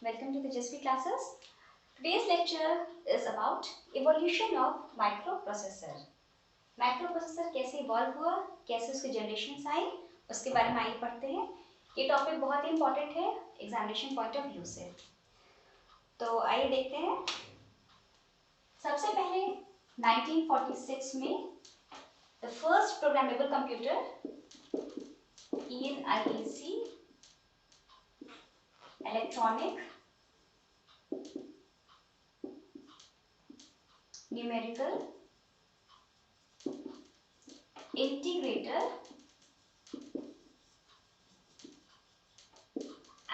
Welcome to the JSP classes. Today's lecture is about evolution of microprocessor. Microprocessor कैसे evolve हुआ, कैसे उसके generations आई, उसके बारे में आइए पढ़ते हैं। ये टॉपिक बहुत ही इंपॉर्टेंट है एग्जामिनेशन पॉइंट ऑफ व्यू से। तो आइए देखते हैं। सबसे पहले 1946 में the first programmable computer ENIAC electronic numerical integrator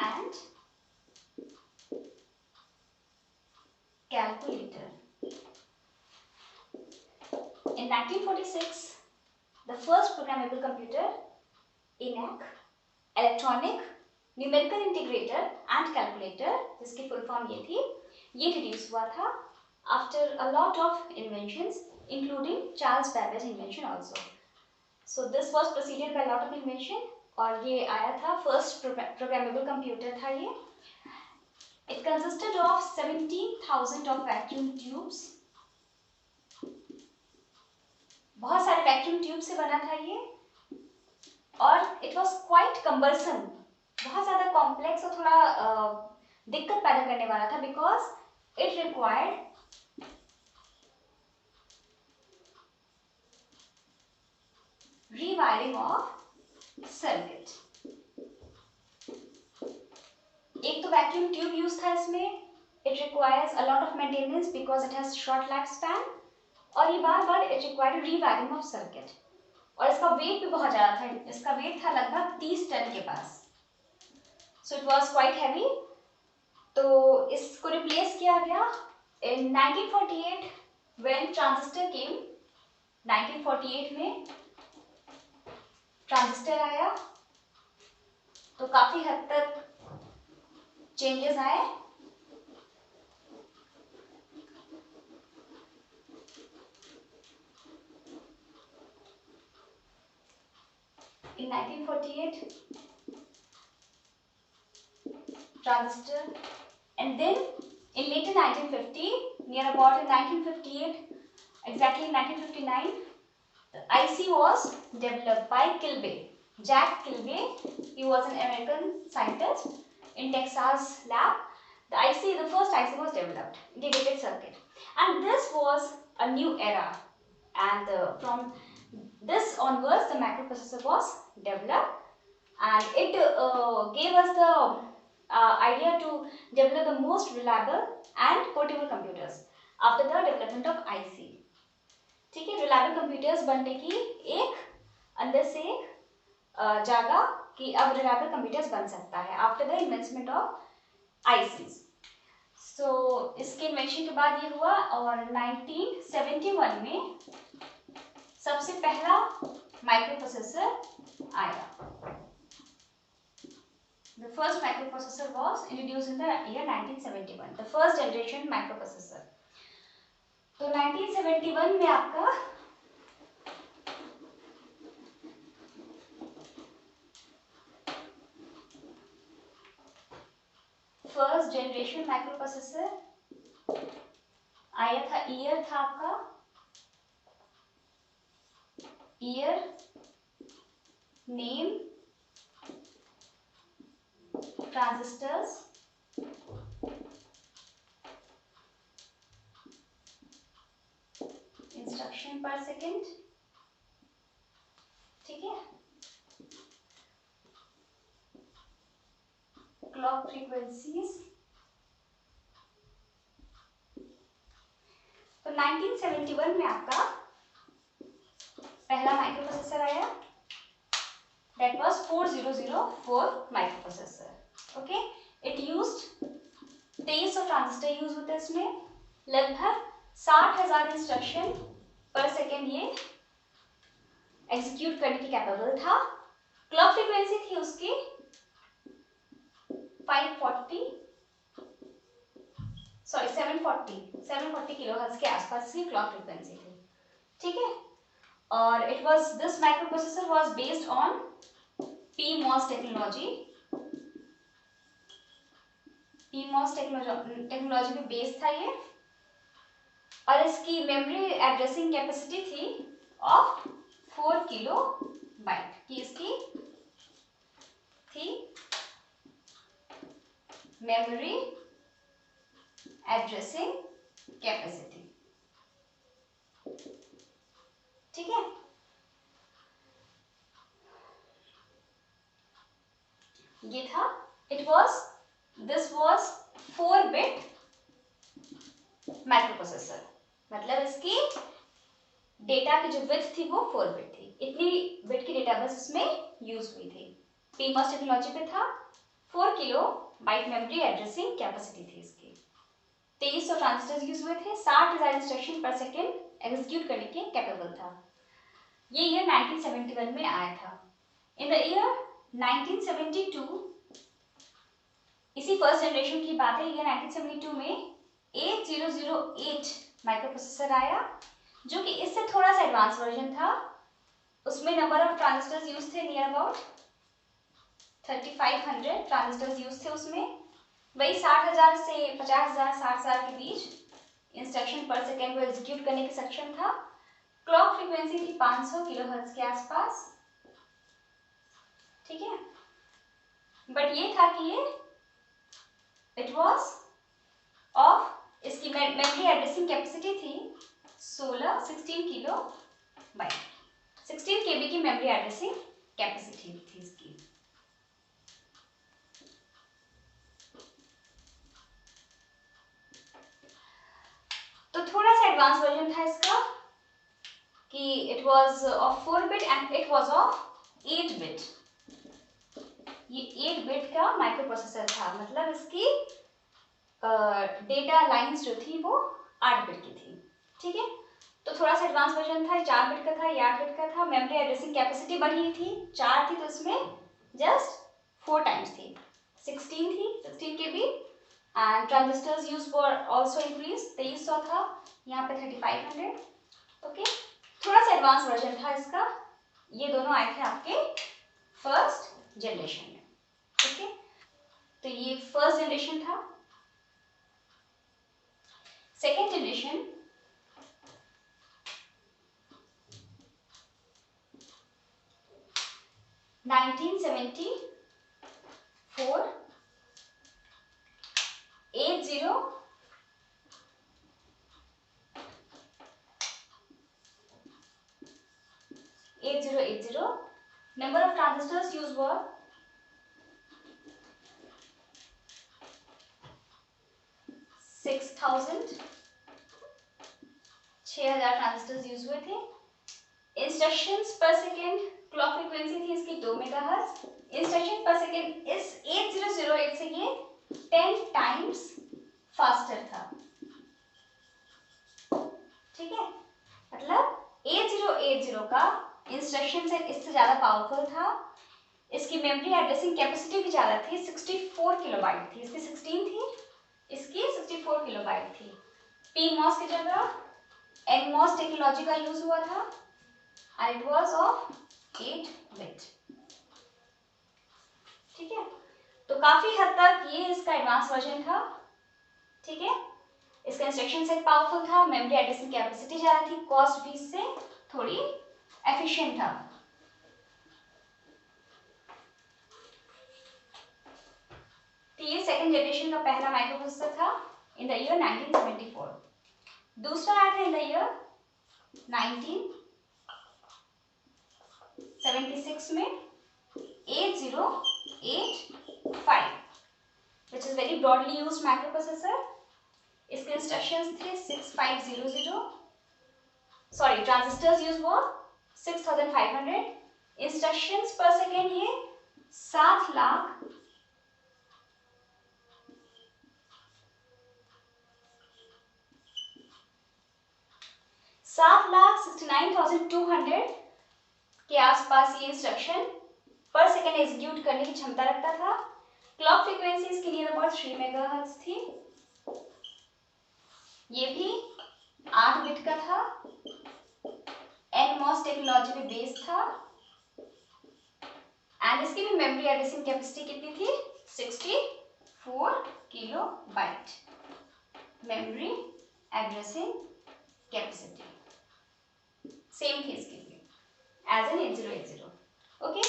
and calculator. In 1946, the first programmable computer ENIAC electronic numerical integrator and calculator, जिसकी full form ये थी, ये introduce हुआ था after a lot of inventions including Charles Babbage invention also. So this was preceded by a lot of invention और ये आया था first programmable computer था ये. It consisted of 17,000 of vacuum tubes. बहुत सारे वैक्यूम ट्यूब से बना था ये और it was quite cumbersome. बहुत ज़्यादा कॉम्प्लेक्स और थोड़ा दिक्कत पैदा करने वाला था because it required rewiring of circuit. एक तो वैक्यूम ट्यूब यूज था इसमें. It requires a lot of maintenance because it has short lifespan. और ये बार-बार it required rewiring of circuit. और इसका वेट भी बहुत ज़्यादा था. इसका वेट था लगभग 30 टन के पास. So it was quite heavy. तो इसको रिप्लेस किया गया in 1948 when transistor came. 1948 में ट्रांजिस्टर आया तो काफी हद तक चेंजेस आए. In 1948 transistor and then in later 1950 near about in 1958 exactly in 1959 the IC was developed by Kilby. Jack Kilby, he was an American scientist in Texas lab. The IC, the first IC was developed, integrated circuit, and this was a new era. And from this onwards, the microprocessor was developed, and it gave us the idea to develop the most reliable and portable computers after the development of IC. ठीक है, reliable computers बनने की एक अंदर से एक जागा कि अब रिलायबल कंप्यूटर्स बन सकता है आफ्टर द इन्वेंटमेंट ऑफ आईसीज. सो इसके इन्वेंशन के बाद ये हुआ और 1971 में सबसे पहला माइक्रोप्रोसेसर आया. The first microprocessor was introduced in the year 1971, the first generation microprocessor. तो 1971 में आपका फर्स्ट जनरेशन माइक्रोप्रोसेसर आया था. ईयर था आपका ईयर नेम ट्रांजिस्टर्स इंस्ट्रक्शन पर सेकेंड. ठीक है, क्लॉक फ्रीक्वेंसीज. तो 1971 में आपका पहला माइक्रोप्रोसेसर आया. That was 4004 microprocessor. Okay, it used 2300 transistor use होते हैं इसमें. लगभग 60,000 इंस्ट्रक्शन पर सेकेंड ये एग्जीक्यूट करने की कैपेबल था. क्लॉक फ्रीक्वेंसी थी उसकी 740 किलोहर्ट्ज के आसपास की क्लॉक फ्रीक्वेंसी थी. ठीक है, और it was this microprocessor was based on PMOS technology. PMOS technology पे बेस्ड था ये, और इसकी मेमोरी एड्रेसिंग कैपेसिटी थी ऑफ 4 किलो बाइट की इसकी थी मेमोरी एड्रेसिंग कैपेसिटी। ठीक है, ये था, दिस वॉज 4-bit माइक्रोप्रोसेसर, मतलब इसकी डेटा की जो विड्थ थी वो 4-bit थी, इतनी बिट की डेटा बस इसमें यूज हुई थी। PMOS टेक्नोलॉजी पे था, 4 kilo byte memory addressing capacity थी इसकी, 2300 ट्रांजिस्टर्स यूज हुए थे, 60,000 इंस्ट्रक्शन पर सेकेंड एग्जीक्यूट करने के कैपेबल था। ये ईयर 1971 में आया था। इन द ईयर 1972, इसी फर्स्ट जनरेशन की बात है, ईयर 1972 में 8008 माइक्रोप्रोसेसर आया, जो कि इससे थोड़ा सा एडवांस वर्जन था। उसमें नंबर ऑफ ट्रांजिस्टर्स यूज थे नियर अबाउट 3500 ट्रांजिस्टर्स यूज थे उसमें, वही 60,000 से 50,000 60,000 के बीच इंस्ट्रक्शन पर सेकेंड को एग्जीक्यूट करने की सक्षम था। क्लॉक फ्रीक्वेंसी थी 500 किलोहर्ट्ज के आसपास। ठीक है, बट ये था कि ये इट वाज ऑफ, इसकी मेमोरी एड्रेसिंग कैपेसिटी थी 16 किलो बाइट, 16 KB की मेमोरी एड्रेसिंग कैपेसिटी थी इसकी। तो थोड़ा सा एडवांस वर्जन था इसका कि it was of 4-bit and it was of 8-bit। ये 8-bit का माइक्रोप्रोसेसर था, मतलब इसकी डेटा लाइंस जो थी वो 8-bit की थी। ठीक है, तो थोड़ा सा एडवांस वर्जन था, 4-bit का था, ये 8-bit का था। मेमोरी एड्रेसिंग कैपेसिटी बढ़ी थी, 4 थी तो इसमें जस्ट 4 टाइम्स थी, 16 थी, 16 KB, and transistors use were also increase, 2300 था, यहाँ पे 3500। ओके, थोड़ा सा एडवांस वर्जन था इसका। ये दोनों आए थे आपके फर्स्ट जनरेशन में। ओके, तो ये फर्स्ट जनरेशन था। Second generation 1974 8080 number of transistors used were 6000 transistors use हुए थे। इंस्ट्रक्शंस पर सेकेंड क्लॉक फ्रीक्वेंसी थी इसकी 2 मेगाहर्ट्ज। इंस्ट्रक्शन पर सेकेंड इस 8008 से ये 10 टाइम्स फास्टर था। ठीक है, मतलब 8080 का इंस्ट्रक्शन सेट इससे ज्यादा पावरफुल था। इसकी मेमोरी एड्रेसिंग कैपेसिटी भी ज्यादा थी, 64 किलोबाइट थी, इसकी 16 थी, इसकी 64 किलोबाइट थी। PMOS की जगह NMOS टेक्नोलॉजी का यूज हुआ था and it was of 8-bit। ठीक है, तो काफी हद तक ये इसका एडवांस वर्जन था। ठीक है, इसका इंस्ट्रक्शन सेट पावरफुल था, मेमोरी एड्रेसिंग कैपेसिटी ज्यादा थी, कॉस्ट भी इससे थोड़ी एफिशिएंट था। तो ये सेकंड जनरेशन का पहला माइक्रोप्रोसेसर था इन द ईयर 1974। दूसरा आया था इन द ईयर 1976 में 8085 which is very broadly used microprocessor। इसके इंस्ट्रक्शंस थे 6500, सॉरी ट्रांजिस्टर्स यूज हुआ 6500, इंस्ट्रक्शंस पर सेकेंड ये 7 लाख 7,69,200 के आसपास ये इंस्ट्रक्शन पर सेकेंड एग्जीक्यूट करने की क्षमता रखता था। क्लॉक फ्रीक्वेंसी इसकी नियर अबाउट 3 मेगाहर्ट्ज थी। ये भी 8-bit का था, NMOS टेक्नोलॉजी पे बेस्ड था, एंड इसकी भी मेमोरी एड्रेसिंग कैपेसिटी कितनी थी 64 4 kilobyte memory addressing capacity, same थी इसके लिए एज एन 8080। ओके,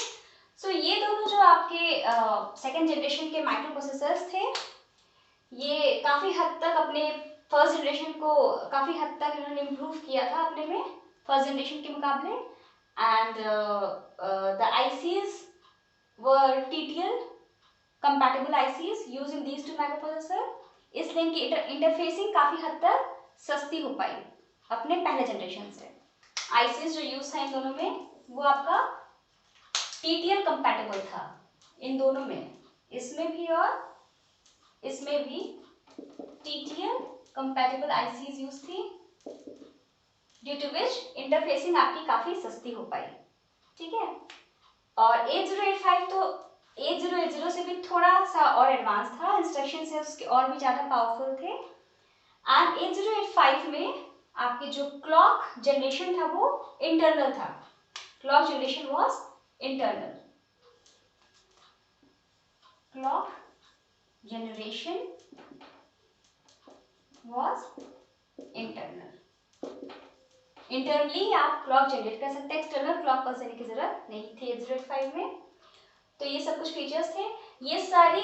सो ये दोनों जो आपके सेकेंड जनरेशन के माइक्रो प्रोसेसर्स थे, ये काफ़ी हद तक अपने फर्स्ट जनरेशन को काफ़ी हद तक इन्होंने इम्प्रूव किया था अपने में फर्स्ट जनरेशन के मुकाबले। And the ICs were TTL compatible ICs used in these two microprocessor, इसलिए इनकी इंटरफेसिंग काफ़ी हद तक सस्ती हो पाई अपने पहले जनरेशन से। ICs जो यूज था इन दोनों में वो आपका TTL compatible था इन दोनों में, इसमें भी और इसमें भी TTL compatible ICs यूज थी, ड्यू टू विच इंटरफेसिंग आपकी काफ़ी सस्ती हो पाई। ठीक है, और 8085 तो 8080 से भी थोड़ा सा और एडवांस था, इंस्ट्रक्शन है उसके और भी ज़्यादा पावरफुल थे। एंड 8085 में आपके जो क्लॉक जनरेशन था वो इंटरनल था, clock generation was internal, clock generation was internal. Internally आप क्लॉक जनरेट कर सकते हैं, एक्सटर्नल क्लॉक पास देने की जरूरत नहीं थी 8085 में। तो ये सब कुछ फीचर्स थे। ये सारी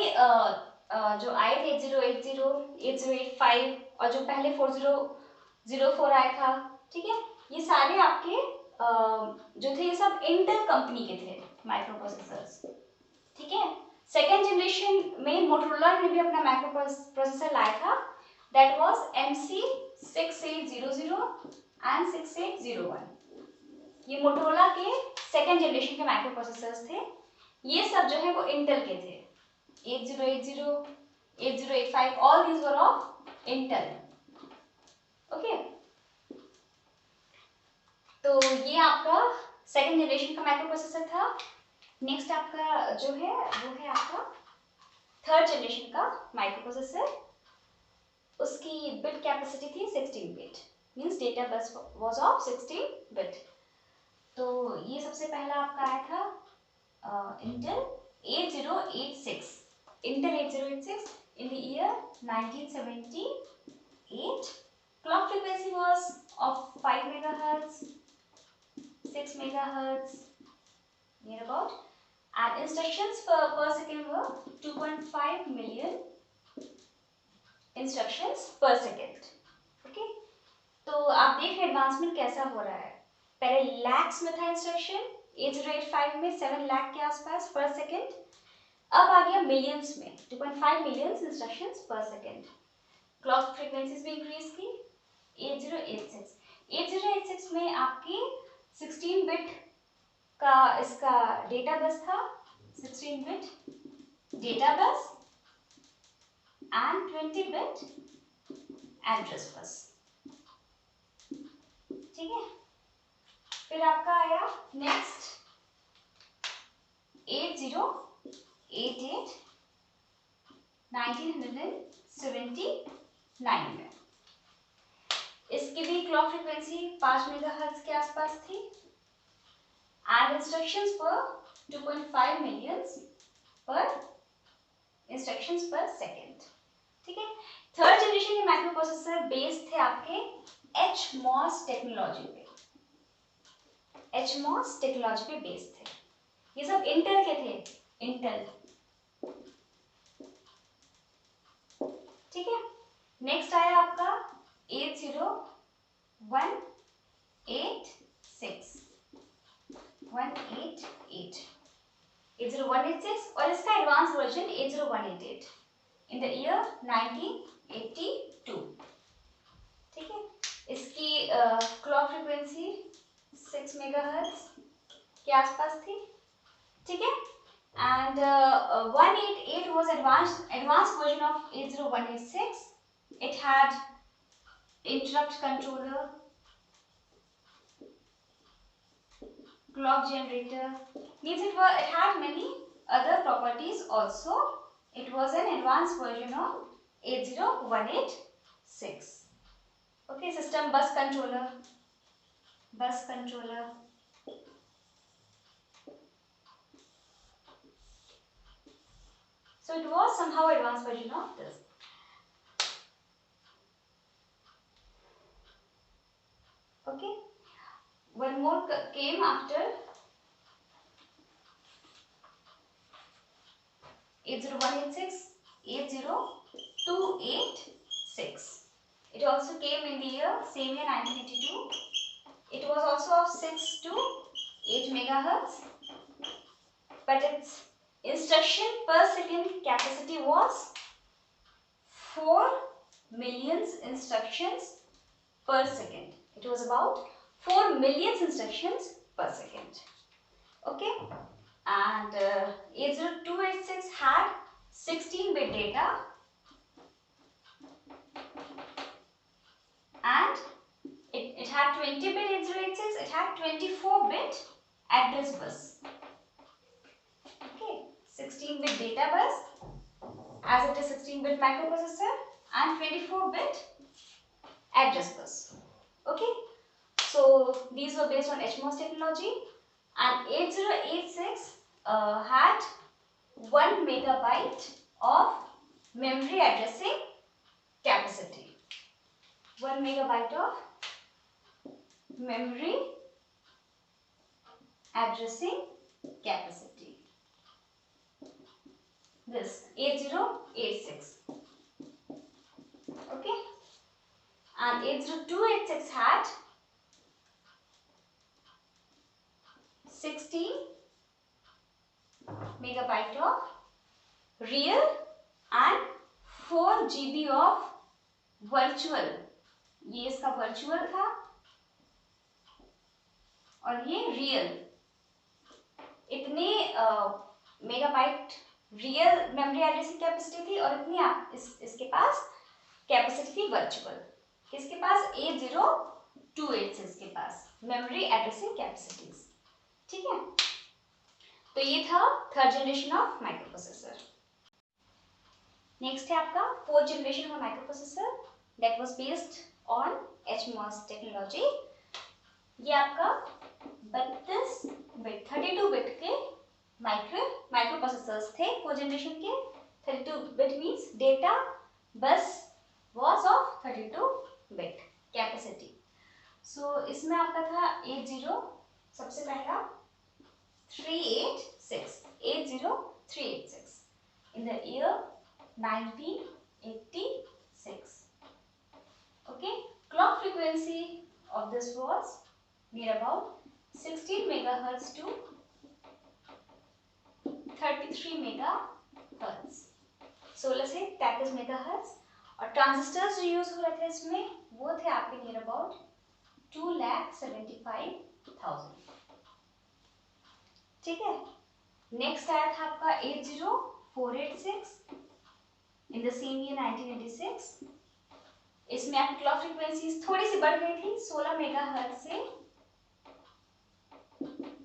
जो आए थे 8080, 8085 और जो पहले 4004 आया था, ठीक है, ये सारे आपके जो थे ये सब इंटेल कंपनी के थे माइक्रो प्रोसेसर्स। ठीक है, सेकेंड जनरेशन में मोटोरोला ने भी अपना माइक्रो प्रोसेसर लाया था, दैट वाज MC6800 एंड 6801। ये मोटोरोला के सेकेंड जनरेशन के माइक्रो प्रोसेसर्स थे। ये सब जो है वो इंटेल के थे, 8080, 8085, all these were of Intel. Okay, तो ये आपका सेकेंड जनरेशन का माइक्रो प्रोसेसर था। नेक्स्ट आपका जो है वो है आपका थर्ड जनरेशन का माइक्रो प्रोसेसर। उसकी बिट कैपेसिटी थी 16 bit, means data bus was of 16 bit. तो ये सबसे पहला आपका आया था Intel 8086, Intel 8086 in the year 1978. Clock frequency was of 5 megahertz, 6 megahertz, near about, and instructions per second were 2.5 million instructions per second. Okay, तो आप देख रहे एडवांसमेंट कैसा हो रहा है। पहले लैक्स में था इंस्ट्रक्शन, 8085 में 7 लाख के आसपास पर सेकेंड, अब आ गया मिलियंस में, 2.5 मिलियंस इंस्ट्रक्शंस पर सेकेंड। क्लॉक फ्रीक्वेंसीज भी इंक्रीज की। 8086 में आपकी 16 बिट का इसका डेटा बस था, 16 bit data bus and 20 bit address bus. ठीक है, फिर आपका आया नेक्स्ट 8088 1979 में। इसकी भी क्लॉक फ्रीक्वेंसी 5 मेगाहर्ट्ज के आसपास थी एंड इंस्ट्रक्शंस पर 2.5 मिलियंस पर इंस्ट्रक्शंस पर सेकेंड। ठीक है, थर्ड जनरेशन के माइक्रो प्रोसेसर बेस्ड थे आपके HMOS टेक्नोलॉजी पे, HMOS टेक्नोलॉजी पे बेस्ड थे। ये सब इंटेल के थे, इंटेल। ठीक है, नेक्स्ट आया आपका 8086 और इसका advance version 80188 in the year 1982। ठीक है, इसकी क्लॉक फ्रीक्वेंसी 6 मेगाहर्ट्ज के आसपास थी। ठीक है, and 188 was advanced version of 80186. It had interrupt controller, clock generator, means it had many other properties also. It was an advanced version of 80186. Okay, system bus controller, So it was somehow advanced version of this. Okay, one more came after 80186, 80286. It also came in the year, same year 1982. It was also of 6 to 8 megahertz, but its instruction per second capacity was 4 million instructions per second. It was about 4 million instructions per second. Okay, and 80286 had 16-bit data and it had 20-bit 8086, it had 24-bit address bus. Okay, 16-bit data bus as it is 16-bit microprocessor and 24-bit address bus. Okay, so these were based on HMOS technology, and 8086 had 1 megabyte of memory addressing capacity. 1 megabyte of memory addressing capacity. This 8086. Okay, and 80286 had 16 megabyte of real and 4 GB of virtual. ये इसका virtual था और ये real. इतनी megabyte real memory addressing capacity थी और इतनी इसके पास कैपेसिटी थी वर्चुअल. किसके पास? 80286 के पास मेमोरी एड्रेसिंग कैपेसिटीज. ठीक है, तो ये था third generation of microprocessor. Next है आपका fourth generation of microprocessor that was based on HMOS technology. ये आपका 32 बिट 32 बिट के माइक्रो प्रोसेसर्स थे फोर्थ जनरेशन के. 32 bit means data bus was of 32 bit capacity. So इसमें आपका था 80 सबसे पहला 386 in the year 1986. Okay, clock frequency of this was near about 16 megahertz to 33 megahertz. 16 से 33 megahertz. और ट्रांजिस्टर्स जो यूज हो रहे थे इसमें वो थे आपके नियर अबाउट 2,75,000. ठीक है, नेक्स्ट आया था आपका 80486 इन द सेम ईयर 1986. इसमें आपकी क्लॉक फ्रीक्वेंसीज थोड़ी सी बढ़ गई थी 16 मेगाहर्ट्ज से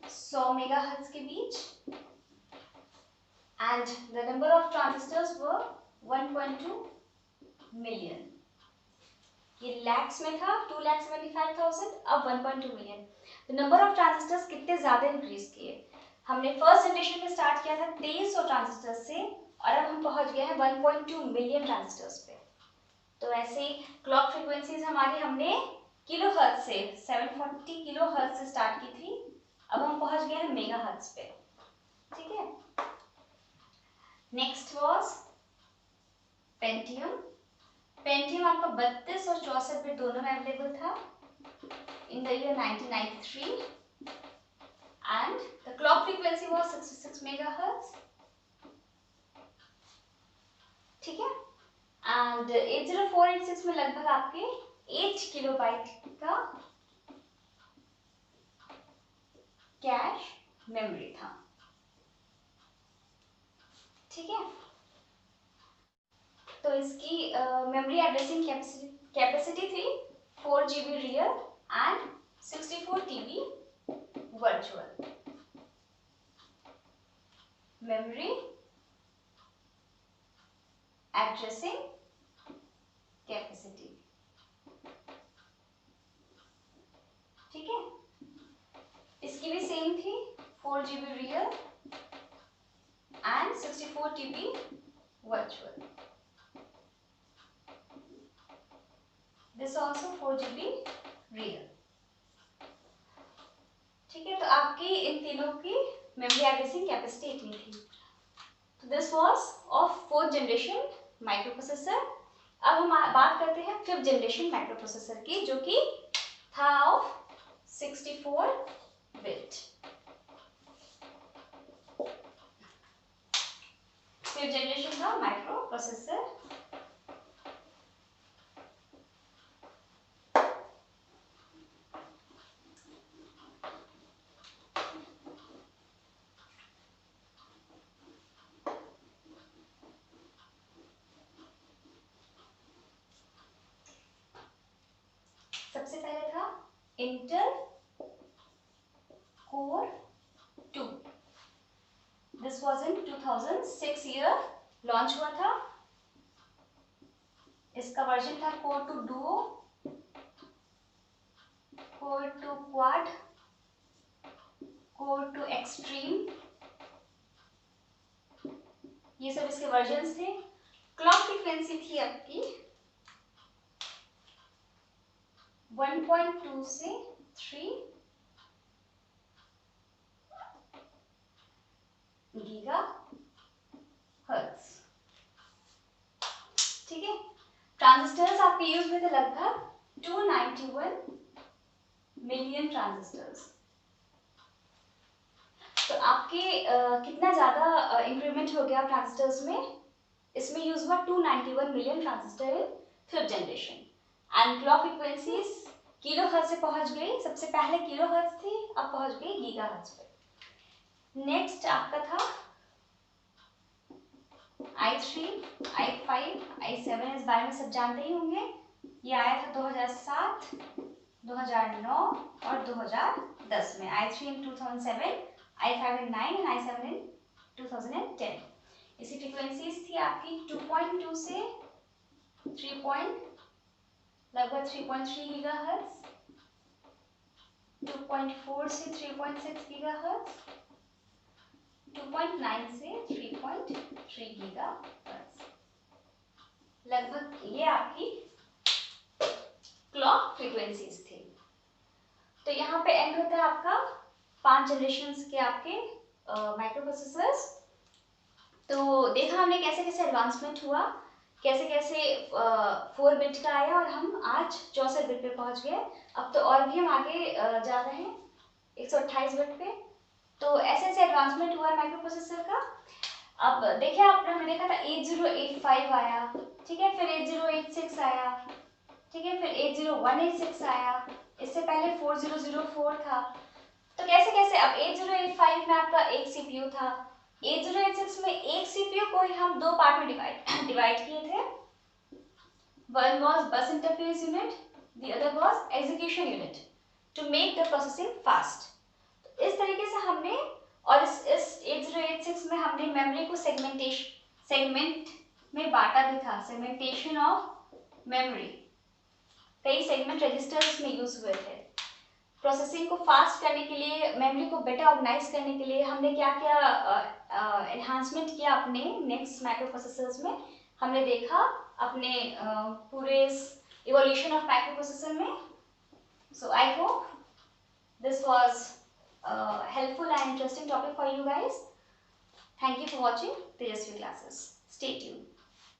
100 मेगाहर्ट्ज के बीच. And the number of transistors were 1.2 million. ये लैक्स में था 2,75,000, अब 1.2 million. The number of transistors कितने ज्यादा इंक्रीज किए. हमने फर्स्ट जनरेशन में स्टार्ट किया था 2300 ट्रांजिस्टर्स से और अब हम पहुंच गए हैं 1.2 मिलियन ट्रांजिस्टर्स पे. तो ऐसे क्लॉक फ्रीक्वेंसीज हमारी हमने किलोहर्ट्ज से 740 किलोहर्ट्ज से स्टार्ट की थी, अब हम पहुंच गए हैं मेगाहर्ट्ज पे. ठीक है, नेक्स्ट वाज पेंटियम. पेंटियम आपका 32 और 64 बिट दोनों में अवेलेबल था in the year 1993 and the clock frequency was 66 megahertz. ठीक है, and 80486 में लगभग आपके 8 किलोबाइट का कैश मेमोरी था. ठीक है, तो इसकी मेमोरी एड्रेसिंग कैपेसिटी थी 4 GB real and 64 TB virtual. Memory addressing capacity. ठीक है, इसकी भी सेम थी 4 GB real and 64 TB virtual. This also 4 GB real. ठीक है, तो आपकी इन तीनों की मेमोरी एड्रेसिंग कैपेसिटी इतनी थी. तो this was of 4th generation microprocessor. अब हम बात करते हैं 5th जनरेशन माइक्रोप्रोसेसर की, जो कि था ऑफ 64 बिट. 5th जनरेशन का माइक्रोप्रोसेसर. सबसे पहले था Intel core 2. This was in 2006 year launch हुआ था. इसका वर्जन था core 2 Duo, core 2 quad, core 2 extreme. ये सब इसके वर्जन्स थे. क्लॉक फ्रीक्वेंसी थी आपकी 1.2 से 3 गीगा हर्ट्ज. ठीक है. ट्रांजिस्टर्स आपके यूज में थे लगभग 291 मिलियन ट्रांजिस्टर्स. तो आपके कितना ज्यादा इंक्रीमेंट हो गया ट्रांजिस्टर्स में. इसमें यूज हुआ 291 million transistor in 5th generation. And clock frequencies kilo hertz से पहुंच गई. सबसे पहले किलो हर्ट्ज थी, अब पहुंच गई गीगा हर्ट्ज पे. नेक्स्ट आपका था i3, i5, i7. इस बारे में सब जानते ही होंगे. ये आया था 2007, 2009 और 2010 में. i3 in 2007, i5 in 9 and i7 in 2010. इसी फ्रीक्वेंसीज थी आपकी 2.2 से 3. लगभग 3.3 गीगाहर्ट्ज, 2.4 से 3.6 गीगाहर्ट्ज, 2.9 से 3.3 गीगाहर्ट्ज. लगभग ये आपकी क्लॉक फ्रीक्वेंसीज थी. तो यहाँ पे एंड होता है आपका 5 जनरेशंस के आपके माइक्रोप्रोसेसर्स. तो देखा हमने कैसे कैसे एडवांसमेंट हुआ, कैसे कैसे 4 बिट का आया और हम आज 64 बिट पे पहुंच गए. अब तो और भी हम आगे जा रहे हैं 128 बिट पे. तो ऐसे ऐसे एडवांसमेंट हुआ है माइक्रोप्रोसेसर का. अब देखिए हमने देखा था 8085 आया. ठीक है. फिर 8086 आया. ठीक है. फिर 80186 आया. इससे पहले 4004 था. तो कैसे कैसे अब 8085 में आपका एक सीपीयू था. 8086 में एक सीपीयू को ही हम 2 पार्ट में डिवाइड किए थे. One was bus interface unit, the other was execution unit to make the processing fast. तो इस तरीके से हमने, और इस 8086 में हमने मेमोरी को सेगमेंट में बांटा भी था. Segmentation of memory. कई सेगमेंट रजिस्टर्स में यूज हुए थे. प्रोसेसिंग को फास्ट करने के लिए, मेमोरी को बेटर ऑर्गेनाइज करने के लिए हमने क्या क्या एनहांसमेंट किया अपने नेक्स्ट माइक्रोप्रोसेसर्स में, हमने देखा अपने पूरे इवोल्यूशन ऑफ माइक्रोप्रोसेसर में. So I hope this was helpful and interesting topic for you guys. Thank you for watching Tejasvi classes. Stay tuned.